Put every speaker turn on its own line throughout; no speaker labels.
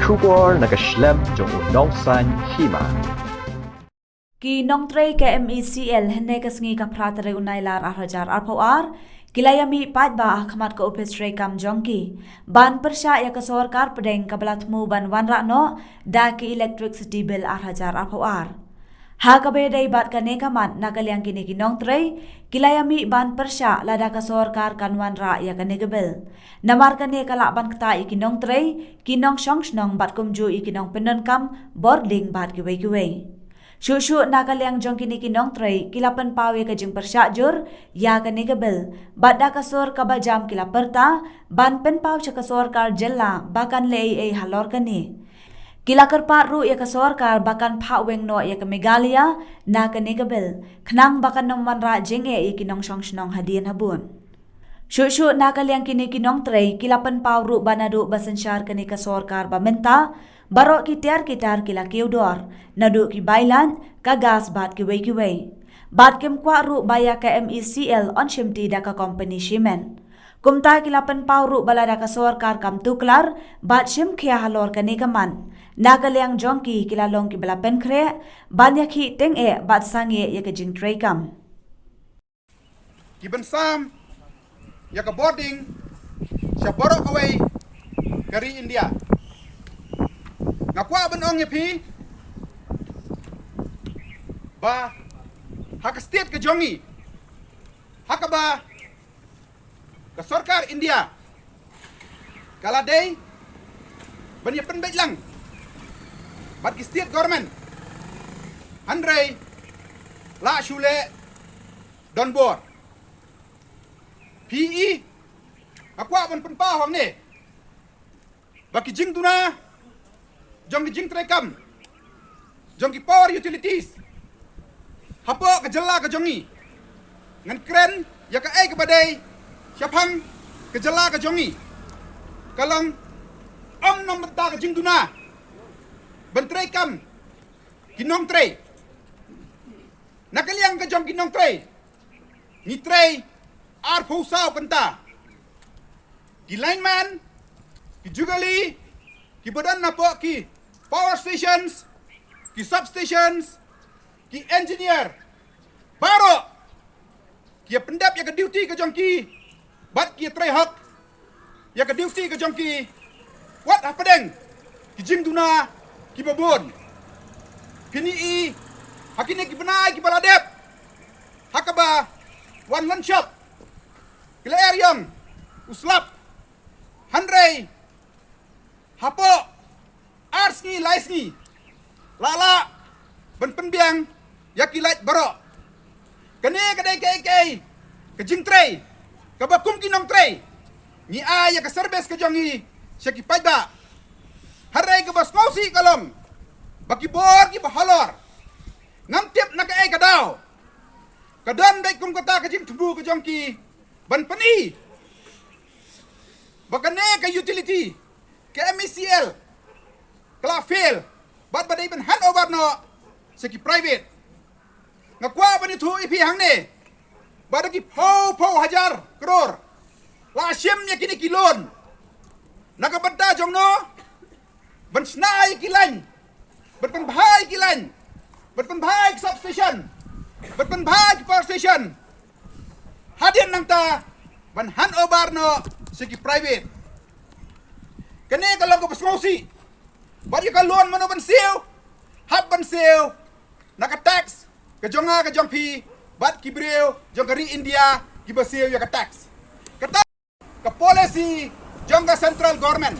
Shubor nagaslem jong Nongsan Hima.
Ki Nongtrei ke MECL hene ka Sngap unai lar arhajar arpawar kilayami patba khamat ko upestre kam jongki ban persya ya ka Sorkar pedeng kabalatmu ban wanrakno da ki electricity bill arhajar arpawar ha ka bedai bat ka nekamat nakaliang kini ki Nongtrei kilayami ban persya Lada ka Sorkar kan wanra ya ka negebel namar ka ne kala ban kta ki Nongtrei ki nong shongshnong bat kumju ki nong penon kam Bording bat ki wei Shushu nakaliang jong kini ki Nongtrei kilapan pawe ka jing persyajur ya ka negabel bada kasor ka bajam kilaperta ban pen paw cha ka Sorkar jella bakan lei halor kani Jingkyrpad ru ya ka Sorkar bakan phaweng no ya ka Megalia na ka negabel khnang bakan nomman ra Tyngeh ki nong shongshnong hadian habun Shushu nakaliang kini ki Nongtrei kilapan paw ru banadu basensyar kani ka Sorkar bamenta Barok kitar kila kiudor, nadu ki bailan, kagas bat ki wei. Bat kem kwa ru baya ka MECL on shimti da ka company shimen. Kumta kilapan pau ru balada ka Sorkar kam tuklar, bat shim kia halor ka nikaman. Nakaliang jongki kilalong ki balapen kre, banyak hi Tyngeh bat sange ya ka Nongtrei kam.
Kiban sam, ya ka Bording, siya borok away, kari India. Ngakwa benong pi ba hak state ke jongi hak ba ke Sorkar India kala day banya penbet lang bat ki state government Nongtrei la shule don board PE ngakwa ben penpa hong ne baki jing tuna jong ki Jingkyrpad kam jong ki power utilities hapo ka jella ka jongi ngan kren ya ka ai ka badai siapang ka jella ka jongi kalong nom benta ka jingduna bentrei kam ki Nongtrei nakaliang ka jong ki Nongtrei ni trei ar phusau benta ki lineman ki jugali ki badan napo ki power stations, ki substations, ki engineer, baro, ki pendap ya ke duty ke jongki, bat ki try hak, ya ke duty ke jongki, wat apa deng, ki jing tuna, ki babon, kini hakini ki benai ki baladep, hakaba, one shop, kila yang, uslap, Nongtrei, hapo, Arsni laisni lala ben penbiang yakilat barok kene kadai kai ke Nongtrei ke bakum ki Nongtrei ni ya ke service ke jongi syaki paiba harai ke bas ngausi kalong baki bor ki bahalor ngam tiap nak ai kadau kadan dai kum kata ke jing tubu ke jongki ban pani bakane ke utility ke MECL Kala fail, bat badai ben hand over no seki private. Ngakwa bani tu ipi hang ne, bada ki pau hajar kror. La syem ya kini kilon. Nakabenta jong no, ben snai kilan, ben penbhai kilan, ben penbhai substation, ben penbhai power station. Hadian nang ta, ben hand over no seki private. Kene kalau ko pasmosi. Bagi kalon mano ban siu, hab ban siu, naka tax, ke jonga ke jongpi, bat kibreu, jong kari India, kiba siu ya ka tax. Kata ke policy jongga central government.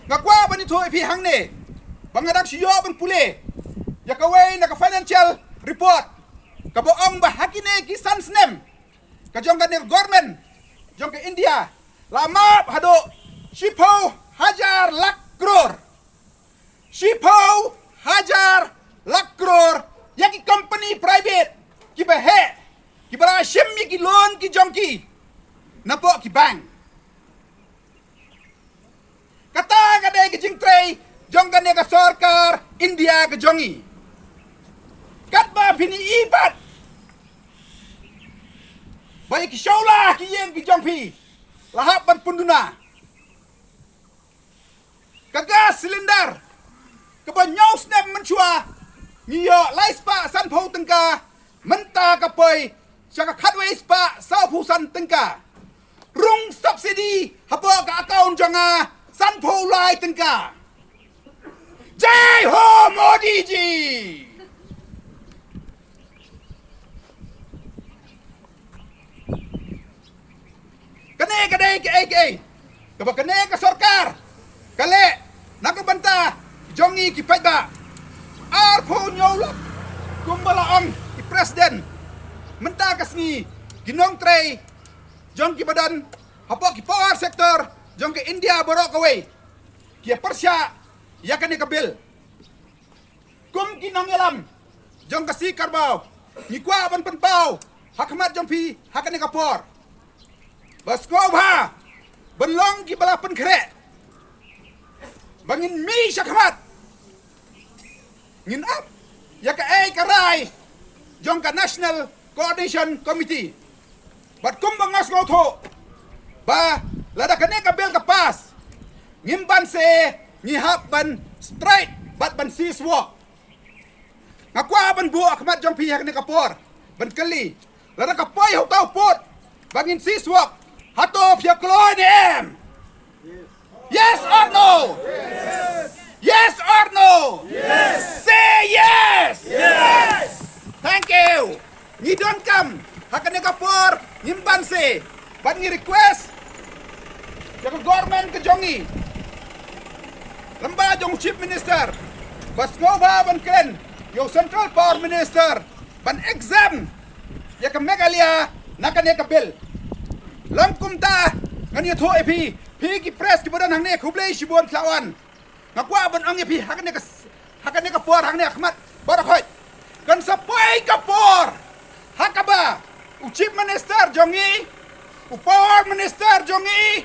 Ngakwa ban itu ipi hang ne, bangadak siyo ban pule, ya kawai naka financial report, ke boong bah hakine ki sansnem, ke jongga ne government, jong ke India, lama hado, shipo hajar lak kror. Shipau hajar lakror yaki company private ki bahe ki bara shim ki loan ki jongki napo ki bank kata kadai ki Nongtrei jongga ne ka Sorkar India ke jongi katba phini ibat bai ki shaula ki yen ki jongpi lahap ban punduna Kagas silinder. Kebanyau snap menchua. Nyo lai spa san phou tengka. Menta kapoi. Syaka khatway spa sau phu san tengka. Rung subsidi hapo ka account janga san phou lai tengka. Jai Ho Modi ji. Kene ke kaba kene ka Sorkar kale nakabanta jongi ki paiba arpo nyolap kumbala ong ki presiden menta kasni ki Nongtrei jong ki badan hapo ki power sector jong ki India borok away ki persya ya kene ka bil kum ki nong yalam jong ka si karbau ni kwa ban penpau hakmat jong pi hakane ka por bas ngobha benlong ki bala pen krek bangin mi syakmat ngin up ya ka karai jong ka national coordination committee bat kum bangas ngotho ba lada kane ka bel ka pas ngim ban se ngi hap ban straight bat ban si swak ngakwa ban bu akmat jong pi hakne ka por ban kali lada ka pai ho tau pot bangin si swak hato pia kloy ni em. Yes or no? Yes or no?
Yes.
Say yes.
Yes.
Thank you. Ni don't come. Hakane kapor nyimban se. Ban ngi request. Ya government ke jongi. Lamba jong chief minister. Bas ngova ban ken. Yo central power minister. Ban exam. Ya ke Megalia nakane ka bill. Lam kumta ngani tho epi pi ki press ki bodan hangne khublei shibon tlawan ngakwa ban ang epi hakane ka por hangne akhmat barakhoi kan sapai ka por hakaba u chief minister jongi u power minister jongi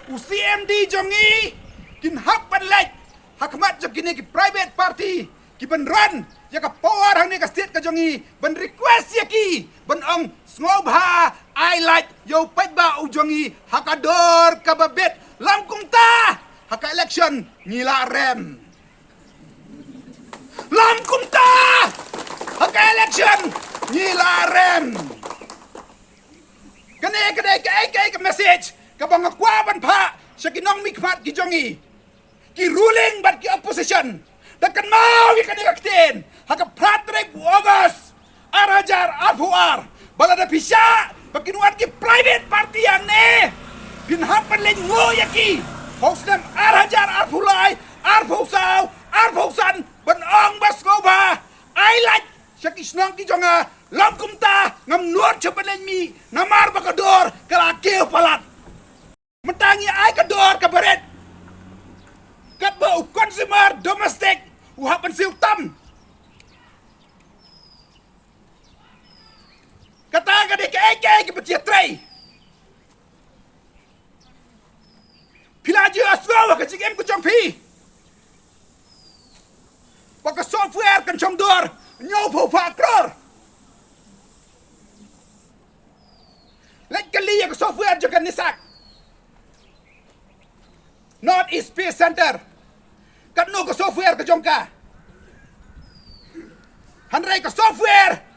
u CMD jongi kin hak ban lek hakmat jogine ki private party ki ban run ya ka power hangne ka state ka jongi ban request ya ki ban ong ngobha I like yo paiba ujongi hakador kababet langkung ta haka election ngila rem langkung ta haka election ngila rem kane ke message kabang akwa ban pha sakinong mikmat ki jongi ki ruling bat ki opposition dakan mau ki kanakten haka pratrek August arajar arfuar balada pisya Pakinuan ki private party yang ne Pinhapan len ngoyaki Hoksnam arhajar arfulai Arfusau Arfusan Benong bas ngoba Ailat Syakisnong ki jonga Lam kumta Ngam nuot cepat len mi Namar bakador Kalakil palat Mentangi ai kador kabaret Kat ba u consumer domestic Uhapan siu tam Kata ka di ke betia tray. Pila je asgo ka cigem ku jompi. Baka software kan chong dor nyo pho pha kror. Let kali ya software je kan nisak. North East Space Center. Kat no ka software ka jongka. Hanrai ka software.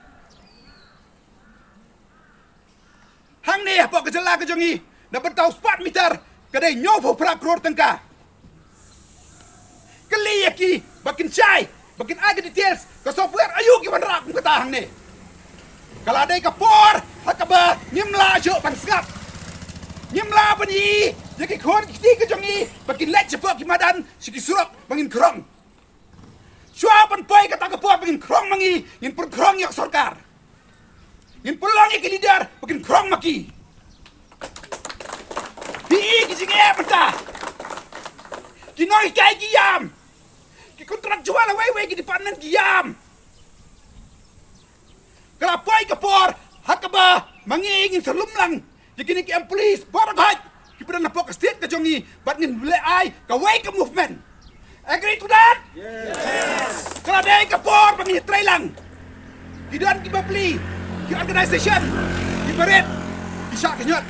Hang ni apa kejala ke jongi dapat tahu spot meter kedai nyopo pra kror tengka kali yaki bakin chai bakin aga details ke software ayu ki bandra kum kata hang ni kalau ada kapor hakaba nyimla jo pan Sngap nyimla bani yaki khon ki ke jongi bakin let cepak ki madan siki surok bangin krong chua pan poi kata kapor bangin krong mangi yin pur krong yak Sorkar Yin pulang ke leader bikin krong maki. Di Jingkyrpad benda. Ki noi kai giam. Ki kontrak jual away ki department giam. Kelapoi kapor hakaba mangingin salumlang. Yakini ki police borbat. Ki pernah napok state ka jongi bat ngin bule ai ka way ka movement. Agree to that? Yes. Kalau ada kapor bangin trailang. Ki dan ki bapli. Di organisation di beret di syak kenyot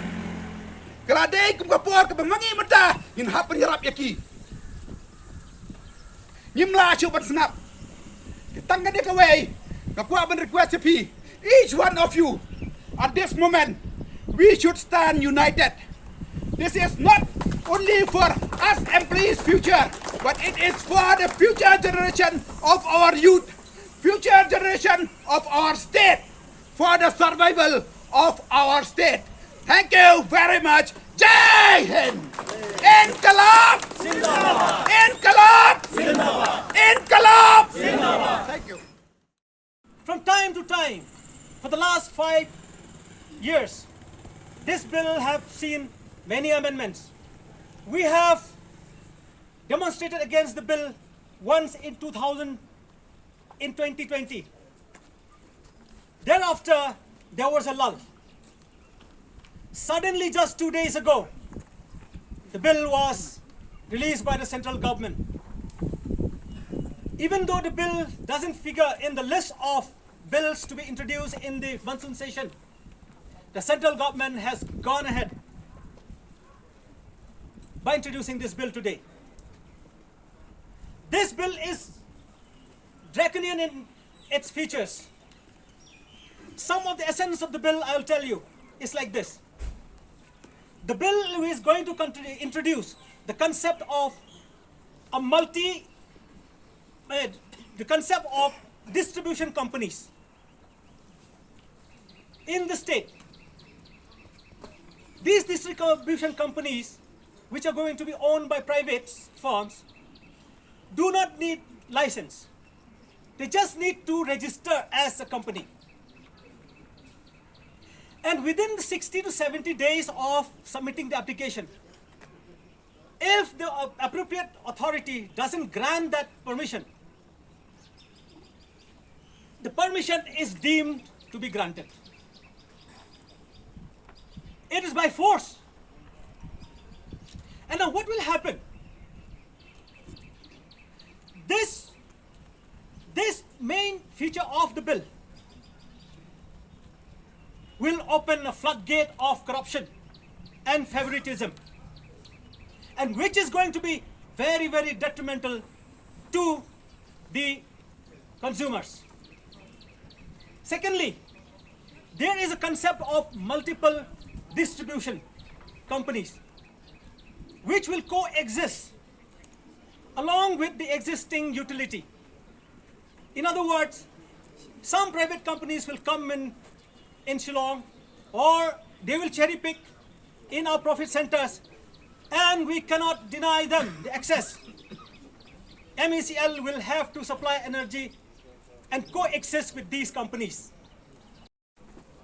keladai kum kapor ke bemangi mentah in hap penyerap yaki Mimla chu but Sngap. Tyngeh dik away. Ngakwa ban request CP. Each one of you at this moment we should stand united. This is not only for us employees' future, but it is for the future generation of our youth, future generation of our state, for the survival of our state. Thank you very much. Jai Hind! Inqilab! Zindabad! Inqilab! Zindabad! Inqilab! Zindabad! Thank you.
From time to time, for the last 5 years, this bill have seen many amendments. We have demonstrated against the bill once in 2020. Thereafter, there was a lull. Suddenly, just 2 days ago, the bill was released by the central government. Even though the bill doesn't figure in the list of bills to be introduced in the monsoon session, the central government has gone ahead by introducing this bill today. This bill is draconian in its features. Some of the essence of the bill, I will tell you, is like this. The bill is going to introduce the concept of the concept of distribution companies in the state. These distribution companies, which are going to be owned by private firms, do not need license. They just need to register as a company. And within the 60 to 70 days of submitting the application, if the appropriate authority doesn't grant that permission, the permission is deemed to be granted. It is by force. And now what will happen? This main feature of the bill will open a floodgate of corruption and favoritism, and which is going to be very, very detrimental to the consumers. Secondly, there is a concept of multiple distribution companies which will coexist along with the existing utility. In other words, some private companies will come in Shillong, or they will cherry pick in our profit centers, and we cannot deny them the access. MECL will have to supply energy and coexist with these companies,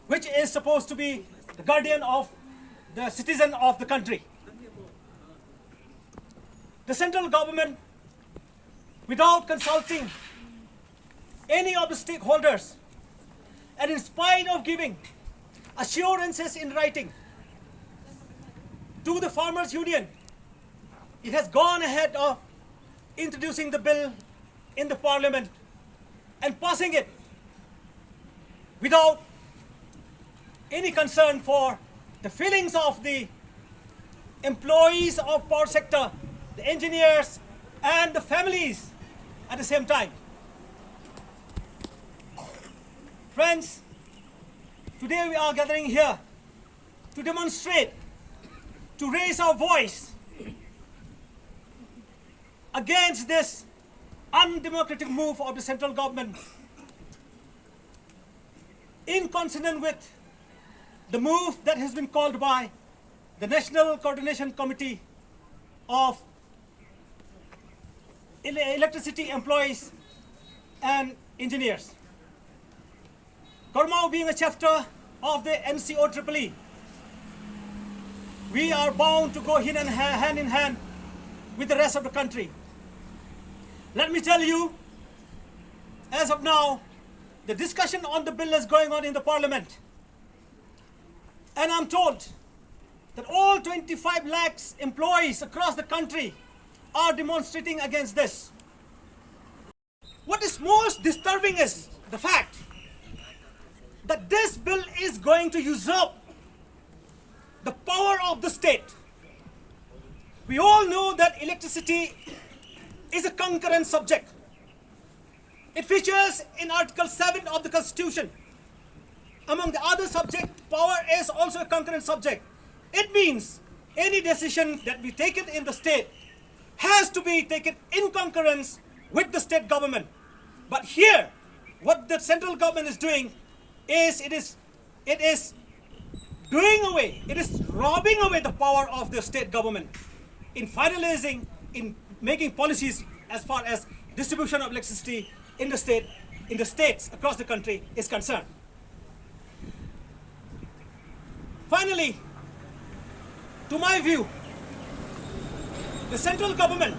which is supposed to be the guardian of the citizen of the country. The central government, without consulting any of the stakeholders, and in spite of giving assurances in writing to the Farmers Union, it has gone ahead of introducing the bill in the parliament and passing it without any concern for the feelings of the employees of power sector, the engineers, and the families at the same time. Friends, today we are gathering here to demonstrate, to raise our voice against this undemocratic move of the central government, in consonance with the move that has been called by the National Coordination Committee of Electricity Employees and Engineers. Kormao being a chapter of the NCOEEE, we are bound to go hand in hand with the rest of the country. Let me tell you, as of now, the discussion on the bill is going on in the parliament. And I'm told that all 25 lakhs employees across the country are demonstrating against this. What is most disturbing is the fact that this bill is going to usurp the power of the state. We all know that electricity is a concurrent subject. It features in Article 7 of the Constitution. Among the other subjects, power is also a concurrent subject. It means any decision that be taken in the state has to be taken in concurrence with the state government. But here, what the central government is doing is it is robbing away the power of the state government in finalizing, in making policies as far as distribution of electricity in the states across the country is concerned. Finally, to my view, the central government,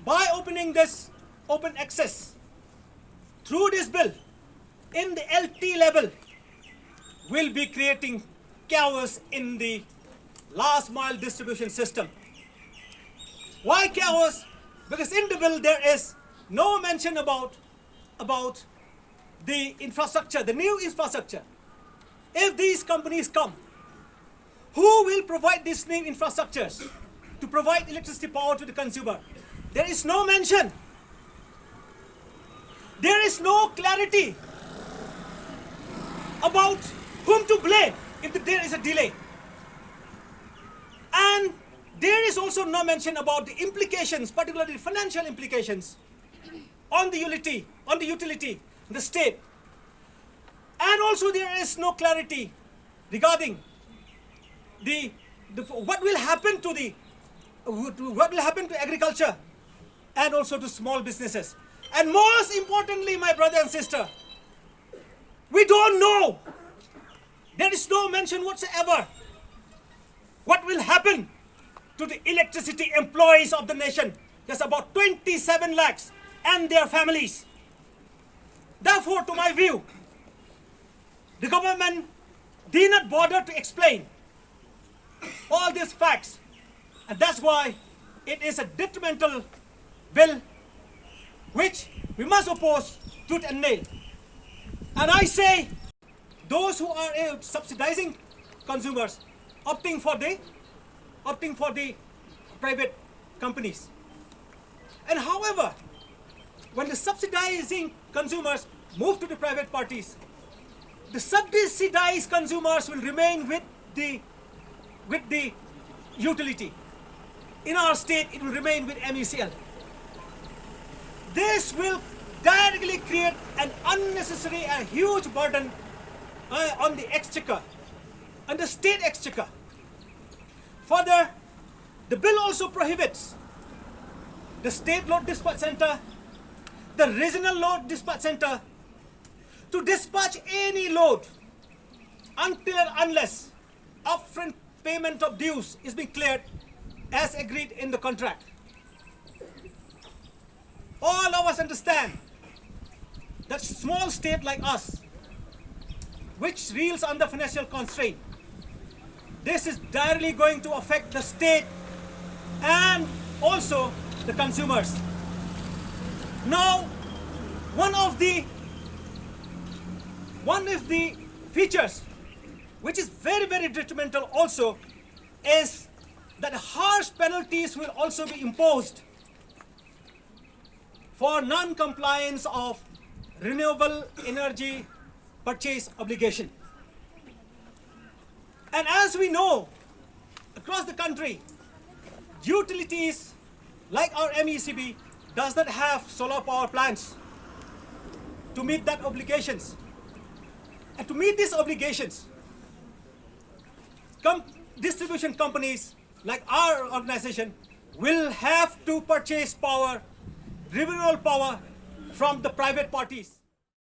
by opening this open access through this bill in the LT level, will be creating chaos in the last mile distribution system. Why chaos? Because in the bill there is no mention about the infrastructure, the new infrastructure. If these companies come, who will provide these new infrastructures to provide electricity power to the consumer? There is no mention. There is no clarity about whom to blame if there is a delay. And there is also no mention about the implications, particularly financial implications on the utility, the state. And also there is no clarity regarding what will happen to agriculture and also to small businesses. And most importantly, my brother and sister, we don't know. There is no mention whatsoever what will happen to the electricity employees of the nation. There's about 27 lakhs and their families. Therefore, to my view, the government did not bother to explain all these facts. And that's why it is a detrimental bill which we must oppose tooth and nail. And I say, those who are subsidizing consumers, opting for the private companies. And however, when the subsidizing consumers move to the private parties, the subsidized consumers will remain with the utility. In our state, it will remain with MECL. This will directly create an unnecessary and huge burden on the exchequer, on the state exchequer. Further, the bill also prohibits the state load dispatch center, the regional load dispatch center to dispatch any load until and unless upfront payment of dues is being cleared as agreed in the contract. All of us understand that small state like us, which reels under financial constraint, this is directly going to affect the state and also the consumers. Now, one of the features which is very, very detrimental also is that harsh penalties will also be imposed for non-compliance of renewable energy purchase obligation. And as we know, across the country, utilities like our MECB does not have solar power plants to meet that obligations. And to meet these obligations, distribution companies like our organization will have to purchase power, renewable power from the private parties.